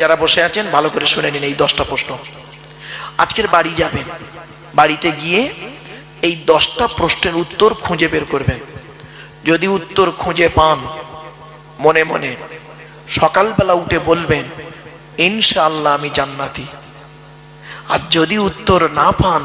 যারা বসে আছেন ভালো করে শুনে নিন এই 10টা প্রশ্ন। আজকের বাড়ি যাবেন, বাড়িতে গিয়ে এই 10টা প্রশ্নের উত্তর খুঁজে বের করবেন। যদি উত্তর খুঁজে পান মনে মনে সকালবেলা উঠে বলবেন ইনশাআল্লাহ আমি জান্নাতি। আর যদি উত্তর না পান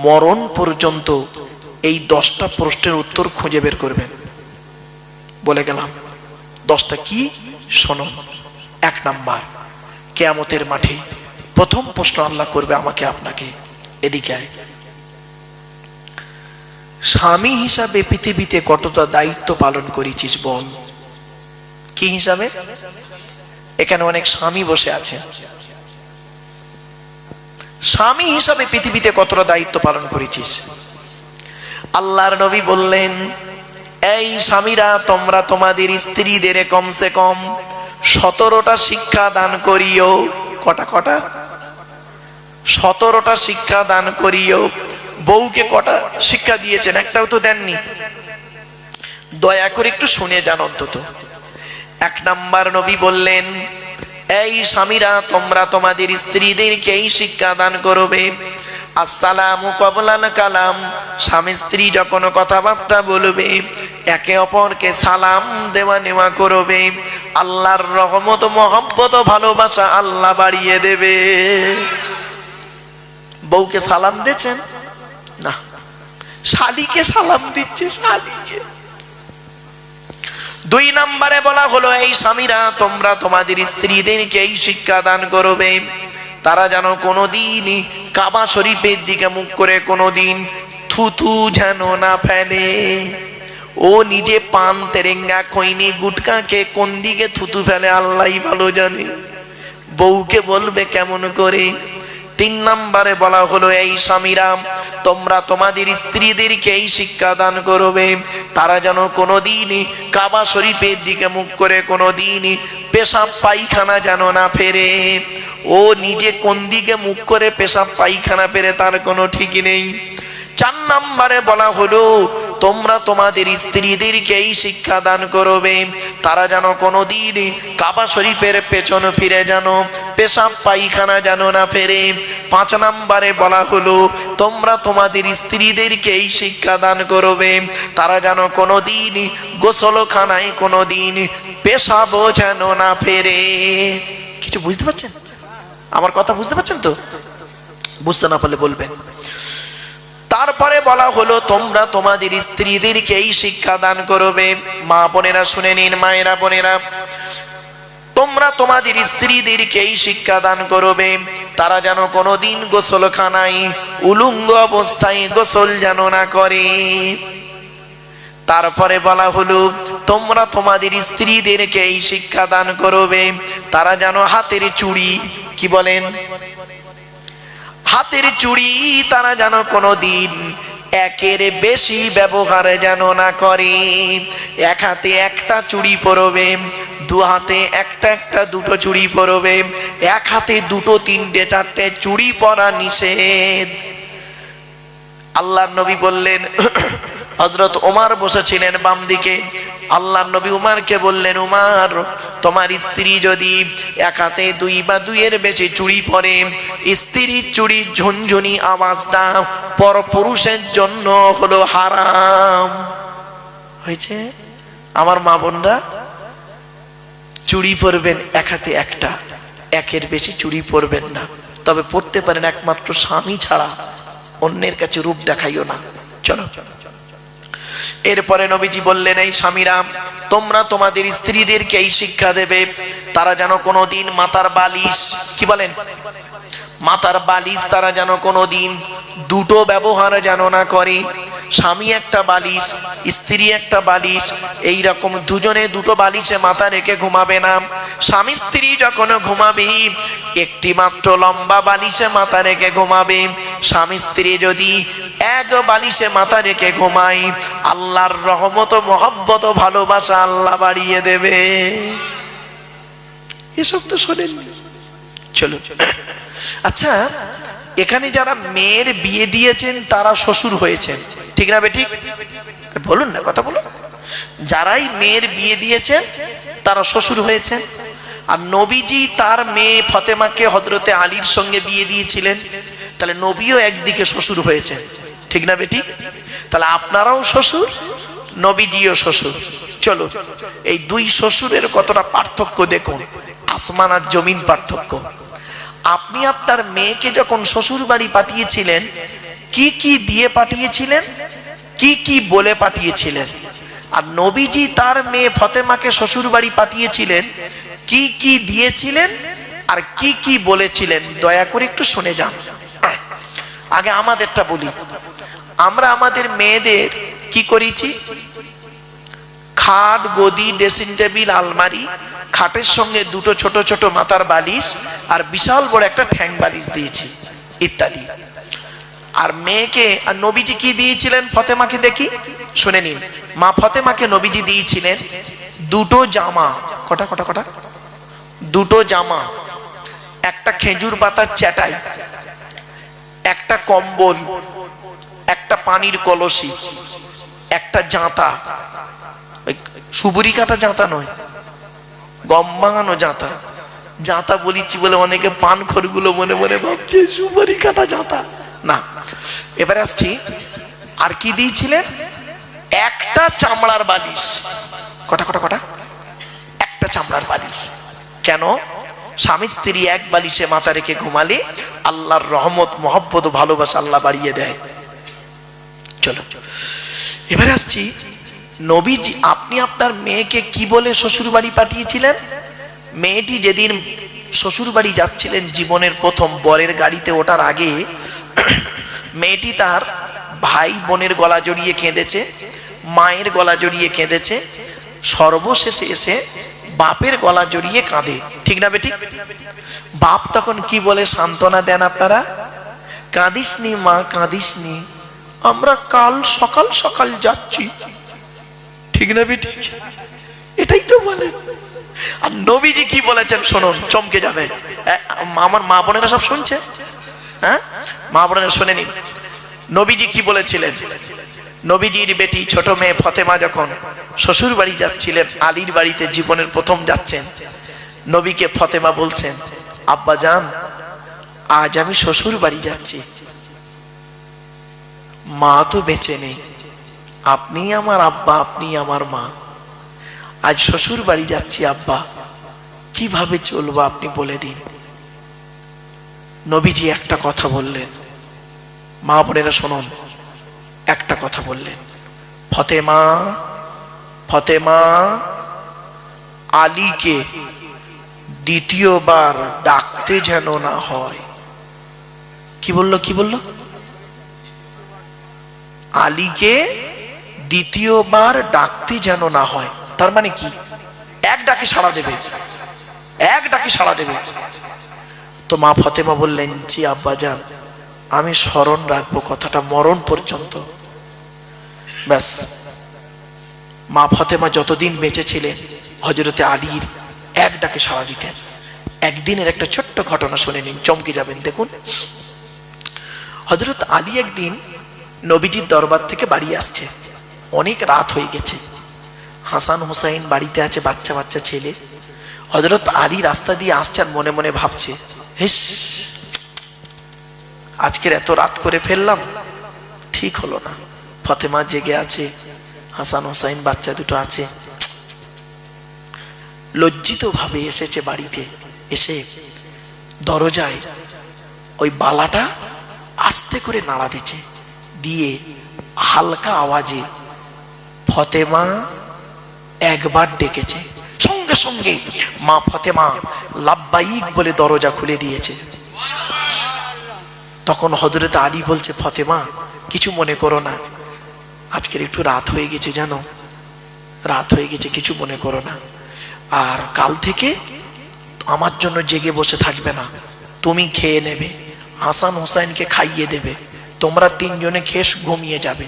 মরণ পর্যন্ত এই 10টা প্রশ্নের উত্তর খুঁজে বের করবেন। বলে গেলাম 10টা কি শোনো। 1 নাম্বার, কিয়ামতের মাঠে প্রথম প্রশ্ন আল্লাহ করবে আমাকে আপনাকে, এদিকে আয়। স্বামী হিসাবে পৃথিবীতে কতটা দায়িত্ব পালন করেছিস বল। কি হিসাবে? এখানে অনেক স্বামী বসে আছেন। স্বামী হিসাবে পৃথিবীতে কতটা দায়িত্ব পালন করেছিস? আল্লাহর নবী বললেন, এই স্বামীরা তোমরা তোমাদের স্ত্রীদের কমসে কম 17টা শিক্ষা দান করিও। কটা? 17টা শিক্ষা দান করিও। বউকে কটা শিক্ষা দিয়েছেন? একটাও তো দেননি। দয়া করে একটু শুনে যান অন্তত। 1 নাম্বার নবী বললেন, এই স্বামীরা তোমরা তোমাদের স্ত্রীদেরকে এই শিক্ষা দান করবে, আসসালামু কবলাল কালাম। স্বামী স্ত্রী যখন কথাবার্তা বলবে একে অপরকে সালাম দেওয়া নেওয়া করবে। আল্লাহর রহমত মহব্বত ভালোবাসা আল্লাহ বাড়িয়ে দেবে। বউকে সালাম দিচ্ছেন না, শালীকে সালাম দিচ্ছে, শালীকে। 2 নম্বরে বলা হলো, এই স্বামীরা তোমরা তোমাদের স্ত্রীদেরকে এই শিক্ষা দান করবে, তারা যেন কোনোদিন কাবা শরীফের দিকে মুখ করে কোনোদিন থুতু যেন না ফেলে। ও নিজে পান তেরেঙ্গা খৈনি গুটকাকে কোন দিকে থুতু ফেলে আল্লাহই ভালো জানে। বউকে বলবে কেমন করে। 3 নম্বরে বলা হলো, এই স্বামীরা তোমরা তোমাদের স্ত্রীদেরকে এই শিক্ষা দান করবে, তারা যেন কোনোদিন কাবা শরীফের দিকে মুখ করে কোনোদিন পেশাব পায়খানা যেন না ফেরে। ও নিজে কোন দিকে মুখ করে পেশাব পায়খানা ফেরে তার কোনো ঠিক নেই। 4 নম্বরে বলা হলো, তোমরা তোমাদের স্ত্রীদেরকে এই শিক্ষা দান করবে, তারা যেন কোনোদিন কাবা শরীফের পেছন ফিরে যেন পেশাব পায়খানা যেন না ফেরে। 5 নম্বরে বলা হলো, তোমরা তোমাদের স্ত্রীদেরকে এই শিক্ষা দান করবে, তারা যেন কোনোদিন গোসলখানায় কোনোদিন পেশাব যেন না ফেরে। কিছু বুঝতে পারছেন? আমার কথা বুঝতে পারছেন তো? বুঝতে না পারলে বলবেন। তারপরে বলা হলো, তোমরা তোমাদের স্ত্রীদেরকে এই শিক্ষা দান করবে। মা বোনেরা শুনে নিন, মায়েরা বোনেরা, তোমরা তোমাদের স্ত্রীদেরকে এই শিক্ষা দান করবে, তারা যেন কোনোদিন গোসলখানায় উলঙ্গ অবস্থায় গোসল যেন না করে। তারপরে বলা হলো, তোমরা তোমাদের স্ত্রীদেরকে এই শিক্ষা দান করবে, তারা যেন হাতের চুড়ি, কি বলেন, হাতের চুড়ি তারা যেন কোনোদিন একের বেশি ব্যবহার যেন না করে। 1 হাতে 1টা চুড়ি পরবে, 2 হাতে 1টা 2টো চুড়ি পরবে, 1 হাতে 2টো 3টে 4টে চুড়ি পরা নিষেধ। আল্লাহর নবী বললেন, হযরত ওমর বসেছিলেন বাম দিকে, আল্লাহর নবী উমারকে বললেন, উমার তোমার স্ত্রী যদি 1 হাতে 2 বা 2-এর বেশি চুড়ি পরে, স্ত্রীর চুড়ির ঝুনঝুনি আওয়াজটা পরপুরুষের জন্য হলো হারাম। হয়েছে? আমার মা বোনরা চুড়ি পরবেন 1 হাতে 1টা, 1-এর বেশি চুড়ি পরবেন না। তবে পড়তে পারেন একমাত্র স্বামী ছাড়া, অন্যের কাছে রূপ দেখাইও না। চলো। এরপরে নবীজি বললেন, এই স্বামীরা তোমরা তোমাদের স্ত্রীদেরকে এই শিক্ষা দেবে, তারা যেন কোনোদিন মাথার বালিশ, কি বলেন, মাথার বালিশ তারা যেন কোনোদিন 2টো ব্যবহার যেন না করে। স্বামী 1টা বালিশ, স্ত্রী 1টা বালিশ, এই রকম দুজনে 2টো বালিশে মাথা রেখে ঘুমাবে না। স্বামী স্ত্রী যখন ঘুমাবে একটি মাত্র লম্বা বালিশে মাথা রেখে ঘুমাবে। স্বামী স্ত্রী যদি 1 বালিশে মাথা রেখে ঘুমায়, আল্লাহর রহমত মহব্বত ভালোবাসা আল্লাহ বাড়িয়ে দেবে। এসব তো শোনেননি। চলো। আচ্ছা, এখানে যারা মেয়ের বিয়ে দিয়েছেন তারা শ্বশুর হয়েছেন, ঠিক না বেঠিক? বলুন না, কথা বলুন। যারাই মেয়ের বিয়ে দিয়েছেন তারা শ্বশুর হয়েছেন। আর নবীজি তার মেয়ে ফতেমাকে হযরতে আলীর সঙ্গে বিয়ে দিয়েছিলেন, তাহলে নবীও একদিকে শ্বশুর হয়েছেন, ঠিক না বেটি? তাহলে আপনারাও শ্বশুর, নবীজিও শ্বশুর। চলো এই দুই শ্বশুরের কতটা পার্থক্য দেখুন, আসমান আর জমিন পার্থক্য। আপনি আপনার মেয়েকে যখন শ্বশুর বাড়ি পাঠিয়েছিলেন, কি কি দিয়ে পাঠিয়েছিলেন, কি কি বলে পাঠিয়েছিলেন? আর নবীজি তার মেয়ে ফতেমাকে শ্বশুর বাড়ি পাঠিয়েছিলেন, কি কি দিয়েছিলেন আর কি কি বলেছিলেন? দয়া করে একটু শুনে যান। আগে আমাদেরটা বলি। আমরা আমাদের মেয়েদের কি করেছি? খাট, গদি, ড্রেসিং টেবিল, আলমারি, খাটের সঙ্গে দুটো ছোট ছোট মাথার বালিশ আর বিশাল বড় একটা ঠ্যাং বালিশ দিয়েছি ইত্যাদি। আর মেয়েকে, আর নবীজি কি দিয়েছিলেন ফতেমাকে দেখি, শুনে নিন। মা ফতেমাকে নবীজি দিয়েছিলেন দুটো জামা। কটা কটা কটা? দুটো জামা, একটা খেজুর পাতার চাটাই, একটা কম্বল, একটা পানির কলসি, একটা জাঁতা। সুবুরি কাটা জাঁতা নয়, গম ভাঙানো জাঁতা। জাঁতা বলিছি বলে অনেকে পান খড়গুলো মনে মনে ভাবছে সুবুরি কাটা জাঁতা না। এবারে আসছি, আর কি দিয়েছিলেন? একটা চামড়ার বালিশ। কটা কটা কটা? একটা চামড়ার বালিশ। কেন? স্বামী স্ত্রী এক বালিশে মাথা রেখে ঘুমালে আল্লাহর রহমত, মহব্বত, ভালোবাসা আল্লাহ বাড়িয়ে দেয়। চলো এবারে আসছি, নবীজি আপনি আপনার মেয়েকে কি বলে শ্বশুর বাড়ি পাঠিয়েছিলেন? মেয়েটি যেদিন শ্বশুর বাড়ি যাচ্ছিলেন, জীবনের প্রথম বরের গাড়িতে ওঠার আগে মেয়েটি তার ভাই বোনের গলা জড়িয়ে কেঁদেছে, মায়ের গলা জড়িয়ে কেঁদেছে, সর্বশেষে এসে বাপের গলা জড়িয়ে কাঁদে, ঠিক না বেটি? বাপ তখন কি বলে সান্ত্বনা দেন আপনারা? কাঁদিসনি মা, কাঁদিসনি, আমরা কাল সকাল সকাল যাচ্ছি, ঠিক না বেটি? এটাই তো বলে। আর নবীজি কি বলেছেন শুনুন, চমকে যাবে। আমার মা বোনেরা সব শুনছে, হ্যাঁ মা বোনেরা শুনে নিন। নবীজি কি বলেছিলেন? নবীজির বেটি ছোট মেয়ে ফতেমা যখন শ্বশুর বাড়ি যাচ্ছিলেন, আলীর বাড়িতে জীবনের প্রথম যাচ্ছেন, নবীকে ফতেমা বলছেন, আব্বা জান আজ আমি শ্বশুর বাড়ি যাচ্ছি, মা তো বেঁচে নেই, আপনি আমার আব্বা, আপনি আমার মা, আজ শ্বশুর বাড়ি যাচ্ছি আব্বা, কিভাবে চলবো আপনি বলে দিন। নবীজি একটা কথা বললেন, মা বোনেরা শুনুন, একটা কথা বললেন, ফতেমা, ফতেমা, আলীকে দ্বিতীয়বার ডাকতে যেন না হয়। কি বললো? কি বললো? আলীকে দ্বিতীয়বার ডাকতে যেন না হয়। তার মানে কি? এক ডাকে সাড়া দেবে, এক ডাকে সাড়া দেবে। তো মা ফতেমা বললেন, জি আব্বা জান, আমি স্মরণ রাখবো কথাটা মরণ পর্যন্ত। ব্যাস, মা ফতেমা যতদিন বেঁচে ছিলেন হযরতে আলীর এক ডাকে সাড়া দিতেন। একদিনের একটা ছোট্ট ঘটনা শুনে নিন, চমকে যাবেন। দেখুন, হযরত আলী একদিন নবীজির দরবার থেকে বাড়ি আসছে, অনেক রাত হয়ে গেছে, হাসান হুসাইন বাড়িতে আছে, বাচ্চা বাচ্চা ছেলে। হযরত আলী রাস্তা দিয়ে আসছে আর মনে মনে ভাবছে, হেস, আজকের এত রাত করে ফেললাম, ঠিক হলো না। ফতেমা জেগে আছে, হাসান হুসাইন বাচ্চা দুটো আছে। লজ্জিত ভাবে এসেছে বাড়িতে, এসে দরজায় ওই বালাটা আস্তে করে নাড়া দিচ্ছে, দিয়ে হালকা আওয়াজে ফতেমা একবার ডেকেছে। সঙ্গে সঙ্গে মা ফতেমা লাব্বাইক বলে দরজা খুলে দিয়েছে। তখন হযরত আলী বলছে, ফতেমা কিছু মনে করো না, আজকের একটু রাত হয়ে গেছে, জানো রাত হয়ে গেছে, কিছু মনে করো না, আর কাল থেকে আমার জন্য জেগে বসে থাকবে না, তুমি খেয়ে নেবে, হাসান হুসাইনকে খাইয়ে দেবে, তোমরা তিনজনে খেয়ে ঘুমিয়ে যাবে,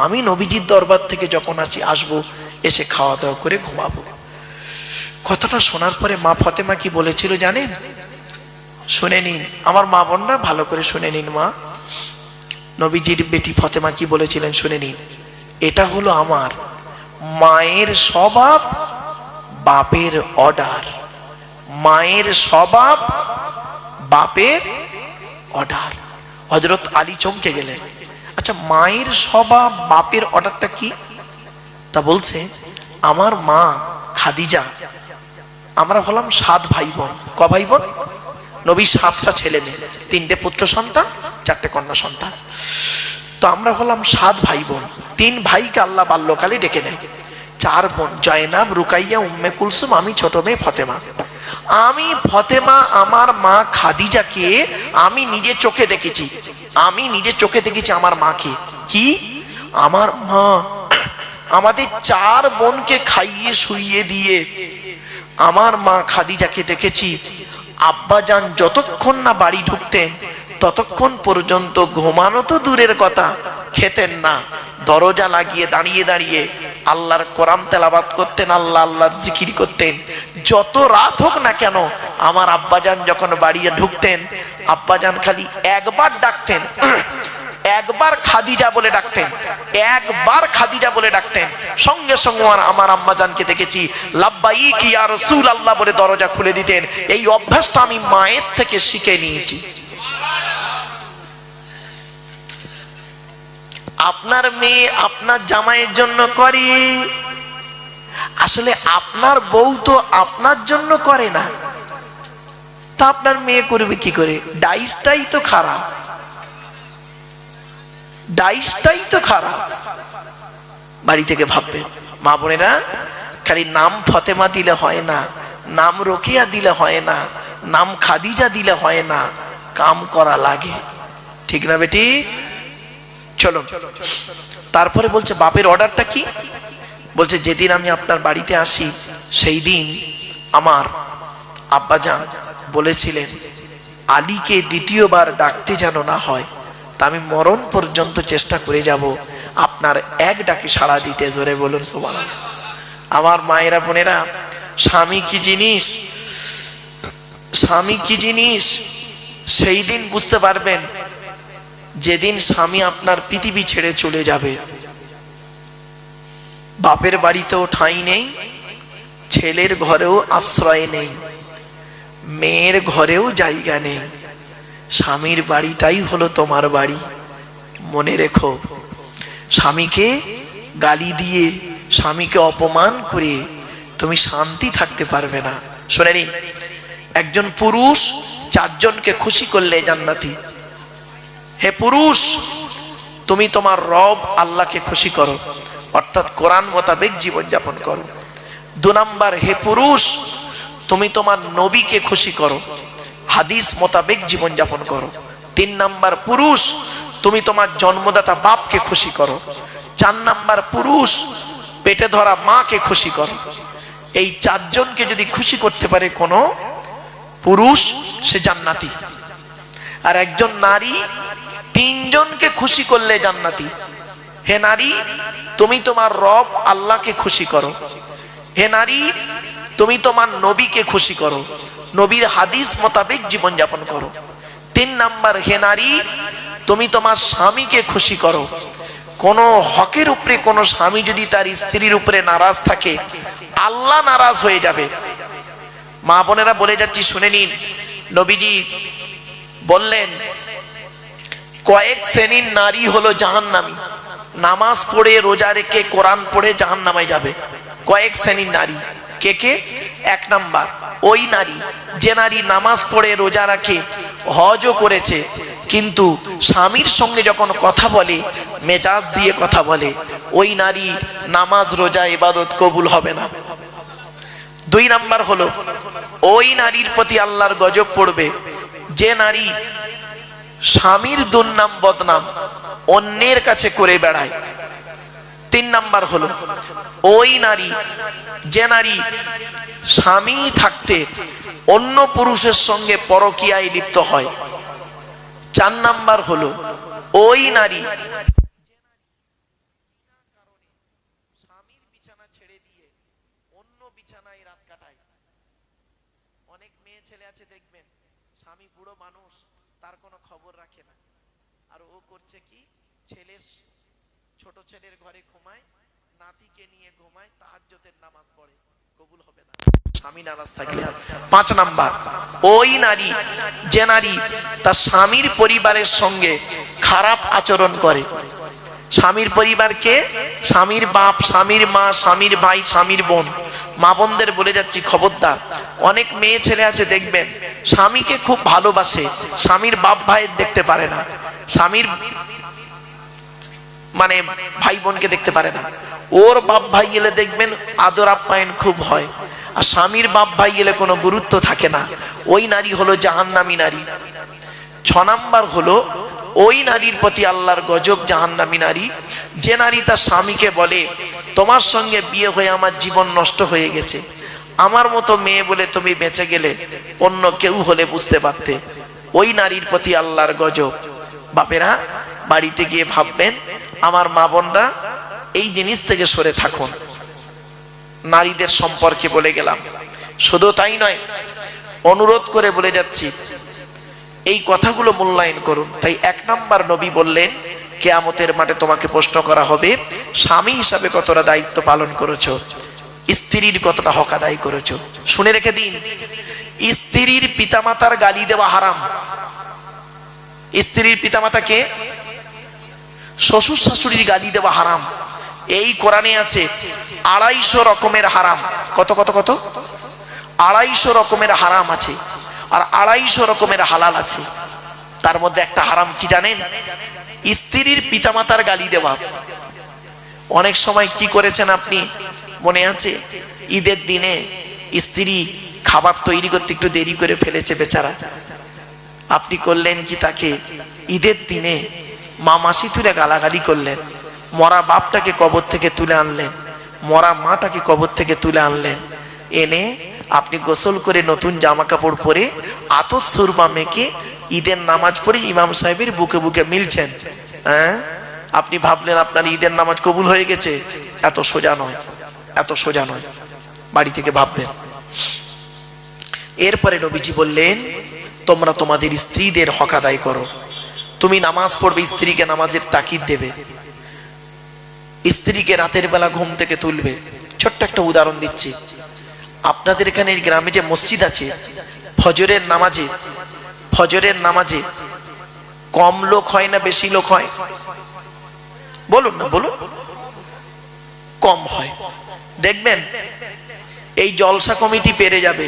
আমি নবীজির দরবার থেকে যখন আসবো এসে খাওয়া দাওয়া করে ঘুমাবো। কথাটা শোনার পরে মা ফতেমা কি বলেছিল জানেন? শুনে নিন আমার মা বোনরা, ভালো করে শুনে নিন। মা নবীজির বেটি ফতেমা কি বলেছিলেন শুনে নিন। এটা হলো আমার মায়ের স্বভাব, বাপের অর্ডার। মায়ের স্বভাব, বাপের অর্ডার। হযরত আলী চমকে গেলেন, আচ্ছা মায়ের স্বভাব বাপের অর্ডারটা কি? তা বলছে, আমার মা খাদিজা, আমরা হলাম 7 ভাই বোন। ক ভাই বোন? নবী 7টা ছেলে মেয়ে, 3টে পুত্র সন্তান, 4টে কন্যা সন্তান। তো আমরা হলাম 7 ভাই বোন। 3 ভাইকে আল্লাহ বাল্যকালে ডেকে নেয়, 4 বোন জয়নাব, রুকাইয়া, উম্মে কুলসুম, আমি ছোট মেয়ে ফতেমা। আমি ফতেমা আমার মা খাদিজাকে আমি নিজে চোখে দেখেছি, আমি নিজে চোখে দেখেছি আমার মাকে। কি? আমার মা আমাদের 4 বোনকে খাইয়ে শুইয়ে দিয়ে আমার মা খাদিজাকে দেখেছি আব্বাজান যতক্ষণ না বাড়ি ঢুকতেন ততক্ষণ পর্যন্ত ঘুমানো তো দূরের কথা, খেতেন না। দরজা লাগিয়ে দাঁড়িয়ে দাঁড়িয়ে আল্লাহর কোরআন তেলাওয়াত করতেন, আল্লাহ আল্লাহর জিকির করতেন। যত রাত হোক না কেন আমার আব্বাজান যখন বাড়ি ঢুকতেন, আব্বাজান খালি একবার ডাকতেন, একবার খাদিজা বলে ডাকতেন, একবার খাদিজা বলে ডাকতেন, সঙ্গে সঙ্গে আমার আম্মাজানকে দেখেছি লাব্বাইক ইয়া রাসূলুল্লাহ বলে দরজা খুলে দিতেন। এই অভ্যাসটা আমি মায়ের থেকে শিখে নিয়েছি। আপনার মেয়ে আপনার জামাইয়ের জন্য করে, আসলে আপনার বউ তো আপনার জন্য করে না, তা আপনার মেয়ে করবে কি করে? ডাইসটাই তো খারাপ, ডাইসটাই তো খারাপ। বাড়ি থেকে ভাববেন মা বোনেরা, খালি নাম ফতেমা দিলে হয় না, নাম রোকেয়া দিলে হয় না, নাম খাদিজা দিলে হয় না, কাম করা লাগে। ঠিক না বেটি? চলো তারপরে বলছে বাপের অর্ডারটা কি? বলছে যেদিন আমি আপনার বাড়িতে আসি সেই দিন আমার আব্বাজান বলেছিলেন আলীকে দ্বিতীয়বার ডাকতে যেন না হয়, তা আমি মরণ পর্যন্ত চেষ্টা করে যাব আপনার এক ডাকে সাড়া দিতে। জোরে বলুন সুবহানাল্লাহ। আমার মায়েরা বোনেরা, স্বামী কি জিনিস, স্বামী কি জিনিস সেই দিন বুঝতে পারবেন যেদিন স্বামী আপনার পৃথিবী ছেড়ে চলে যাবে। বাপের বাড়িতেও ঠাঁই নেই, ছেলের ঘরেও আশ্রয় নেই, মেয়ের ঘরেও জায়গা নেই, স্বামীর বাড়িটাই হলো তোমার বাড়ি। মনে রেখো, স্বামীকে গালি দিয়ে, স্বামীকে অপমান করে তুমি শান্তি থাকতে পারবে না। শুনে নিন, একজন পুরুষ 4 জনকে খুশি করলে জান্নাতি। হে পুরুষ, তুমি তোমার রব আল্লাহকে খুশি করো, অর্থাৎ কোরআন মোতাবেক জীবন যাপন করো। 2 নাম্বার, হে পুরুষ তুমি তোমার নবীকে খুশি করো, হাদিস মোতাবেক জীবন যাপন করো। 3 নাম্বার, পুরুষ তুমি তোমার জন্মদাতা বাপকে খুশি করো। 4 নাম্বার, পুরুষ পেটে ধরা মাকে খুশি করো। এই 4 জনকে যদি খুশি করতে পারে কোনো পুরুষ, সে জান্নাতি। আর একজন নারী 3 জনকে খুশি করলে জান্নাতি। হে নারী, তুমি তোমার রব আল্লাহকে খুশি করো। হে নারী, তুমি তোমার নবীকে খুশি করো, নবীর হাদিস মোতাবেক জীবন যাপন করো। 3 নাম্বার, হে নারী, তুমি তোমার স্বামীকে খুশি করো। কোন হকের উপরে কোন স্বামী যদি তার স্ত্রীর উপরে নারাজ থাকে, আল্লাহ নারাজ হয়ে যাবে। মা বোনেরা বলে যাচ্ছি, শুনে নিন। নবীজি বললেন কয়েক শ্রেণীর নারী হলো জাহান্নামী, নামাজ পড়ে রোজা রেখে কোরআন পড়ে জাহান্নামে যাবে। কয়েক শ্রেণীর নারী কে কে? 1 নাম্বার, ওই নারী যে নারী নামাজ পড়ে রোজা রাখে, হজও করেছে, কিন্তু স্বামীর সঙ্গে যখন কথা বলে মেজাজ দিয়ে কথা বলে, ওই নারী নামাজ রোজা ইবাদত কবুল হবে না। 2 নাম্বার হলো ওই নারীর প্রতি আল্লাহর গজব পড়বে যে নারী স্বামীর দুর্নাম বদনাম অন্যের কাছে করে বেড়ায়। 3 নাম্বার হলো ওই নারী যে নারী স্বামী থাকতে অন্য পুরুষের সঙ্গে পরকীয়ায় লিপ্ত হয়। 4 নাম্বার হলো ওই নারী স্বামীর বিছানা ছেড়ে দিয়ে অন্য বিছানায় রাত কাটায়। অনেক মেয়ে ছেলে আছে দেখবেন, স্বামী বুড়ো মানুষ, তার কোনো খবর রাখে না, আর ও করছে কি, ছোট ছেলের ঘরে ঘুমায়, নাতিকে নিয়ে ঘুমায়, তাহাজ্জুদের নামাজ পড়ে। কবুল হবে না স্বামী নারাজ থাকলে। 5 নাম্বার, ওই নারী যে নারী তার স্বামীর পরিবারের সঙ্গে খারাপ আচরণ করে। স্বামীর পরিবারকে, স্বামীর বাপ, স্বামীর মা, স্বামীর ভাই, স্বামীর বোন, মা বোনদের বলে যাচ্ছি খবরদার। অনেক মেয়ে ছেলে আছে দেখবেন স্বামীকে খুব ভালোবাসে, স্বামীর বাপ ভাইয়ের দেখতে পারে না, স্বামীর মানে ভাই বোনকে দেখতে পারে না। ওর বাপ ভাই এলে দেখবেন আদর আপ্যায়ন খুব হয়, আর স্বামীর বাপ ভাই এলে কোনো গুরুত্ব থাকে না। ওই নারী হলো জাহান্নামী নারী। 6 নাম্বার হলো ওই নারীর প্রতি আল্লাহর গজব, জাহান্নামী নারী যে নারী তার স্বামীকে বলে তোমার সঙ্গে বিয়ে হয়ে আমার জীবন নষ্ট হয়ে গেছে, আমার মতো মেয়ে বলে তুমি বেঁচে গেলে, অন্য কেউ হলে বুঝতে পারতে। ওই নারীর প্রতি আল্লাহর গজব। বাপেরা বাড়িতে গিয়ে ভাববেন আমার মা বোনরা এই জিনিস থেকে সরে থাকুন। নারীদের সম্পর্কে বলে গেলাম, শুধু তাই নয়, অনুরোধ করে বলে যাচ্ছি এই কথাগুলো মূল্যায়ন করুন। তাই 1 নাম্বার নবী বললেন কিয়ামতের মাঠে তোমাকে প্রশ্ন করা হবে স্বামী হিসাবে কতটা দায়িত্ব পালন করেছো, স্ত্রীর কতটা হক আদায় করেছো। শুনে রেখে দিন, স্ত্রীর পিতামাতার গালি দেওয়া হারাম। স্ত্রীর পিতামাতাকে, শ্বশুর শাশুড়ির গালি দেওয়া হারাম। এই কোরআনে আছে 250 রকমের হারাম। কত কত কত? 250 রকমের হারাম আছে, আর 250 রকমের হালাল আছে। তার মধ্যে একটা হারাম কি জানেন? স্ত্রীর পিতামাতার গালি দেওয়া। অনেক সময় কি করেছেন আপনি মনে আছে? ঈদের দিনে স্ত্রী খাবার তৈরি করতে একটু দেরি করে ফেলেছে বেচারা, আপনি করলেন কি তাকে ঈদের দিনে মা মাসি তুলে গালাগালি করলেন, মরা বাপটাকে কবর থেকে তুলে আনলেন, মরা মাটাকে কবর থেকে তুলে আনলেন, এনে আপনি গোসল করে নতুন জামা কাপড় পরে আতর সুরমা মেখে ঈদের নামাজ পড়ে ইমাম সাহেবের বুকে বুকে মিলছেন। হ্যাঁ, আপনি ভাবলেন আপনার ঈদের নামাজ কবুল হয়ে গেছে। এত সোজা নয়, এত সোজা নয়, বাড়ি থেকে ভাববেন। এরপরে নবীজি বললেন তোমরা তোমাদের স্ত্রীদের হক আদায় করো। তুমি নামাজ পড়বে, স্ত্রীকে নামাজের তাকিদ দেবে, স্ত্রীকে রাতের বেলা ঘুম থেকে তুলবে। ছোট্ট একটা উদাহরণ দিচ্ছি, আপনাদের এখানে গ্রামে যে মসজিদ আছে, ফজরের নামাজে কম লোক হয় না বেশি লোক হয়? বলুন না, বলুন। কম হয়। দেখবেন এই জলসা কমিটি পেরে যাবে,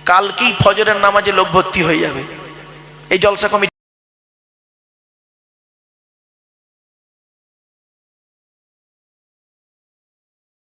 কালকেই ফজরের নামাজে লোক ভর্তি হয়ে যাবে। এই জলসা কমিটি